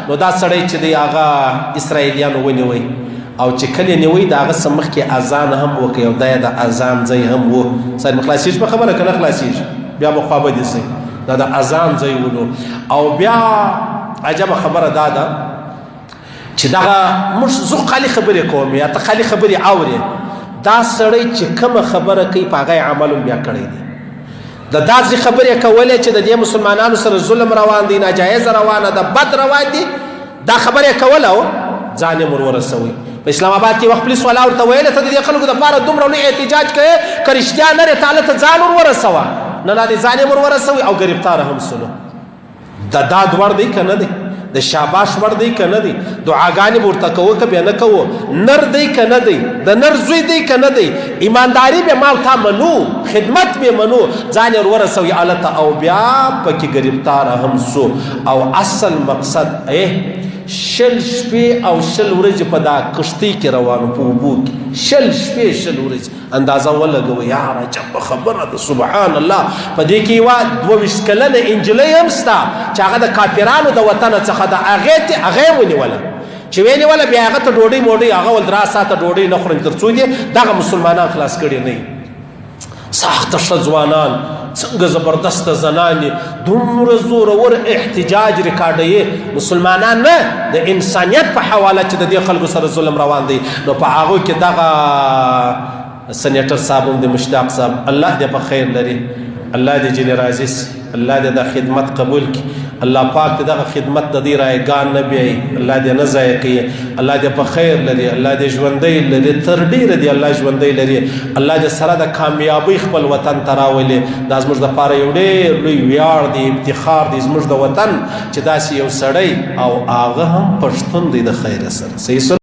نو دا سړی چې دی هغه اسرائیلیانو ونیوی او چې کله نیوی د هغه څه مخکې اذان هم وکړي او دا یې د اذان ځای هم و سر مې خلاصېږي په خبره که نه خلاصېږي بیا به خوابدي سئ دا د اذان ځای ونو او بیا عجبه خبره دا ده چې دغه موږ زه خالي خبرې کوم یا ته خالي خبرې اورې دا سړی چې کومه خبره کوي په هغه یې عمل هم بیا کړی دی د داسې خبرې کولې چې د دې مسلمانانو سره ظلم روان دی ناجایزه روانه ده بد روان دي دا خبرې کوله او ځان یې ورسوي په اسلام آباد کې وخت پولیس والا ورته ویله ته د دې خلکو دپاره دومره لوی احتجاج کوې که رښتیا نه دی تعالی ته ځان ورسوه نه نه دی ځان یې ورسوي او ګرفتاره هم سلو د دا دوړ دی که نه دی د شاباش وړ دی که نه دی دعاګانې به ورته کوو که بیا نه کوو نر دی که نه دی د نر زوی دی که نه دی ایمانداري به ما او تا منو خدمت به منو ځان یې ورسوي هلته او بیا پکې ګرفتاره هم سو او اصل مقصد شل شپې او شل ورځې په دا کښتۍ کې روانو په اوبو کې شل شپې شل ورځې اندازه ولګوئ یاره عجبه خبره ده سبحان الله په دې کې یوه 22 کلنه انجلۍ هم شته چې هغه د کافرانو د وطنه څخه ده هغه یې ونیوله چې ویې نیوله بیا هغه ته ډوډۍ موډۍ هغه ول 3 ساعته ډوډۍ نه خورم تر څو دې دغه مسلمانان خلاص کړي نه ساخته ښه ځوانان څنګه زبردسته زنانې دومره زورور احتجاج ریکارډوي مسلمانان نه د انسانیت په حواله چې د دې خلکو سره ظلم روان دی نو په هغو کې دغه سنیټر صاحب هم د مشتاق صاحب الله دې په خیر لري الله دې جل راضي سي الله دې د خدمت قبول کړي الله پاک دې دغه خدمت د دې رایګان نه بیایي الله دې نه ضایع کوي الله دې په خیر لري الله دې ژوندی لري تر ډېره دې الله ژوندی لري الله دې سره د کامیابۍ خپل وطن ته راولي دا زموږ دپاره یو ډېر لوی ویاړ دی افتخار دی زموږ د وطن چې داسې یو سړی او هغه هم پښتون دی د خیره سره صحیح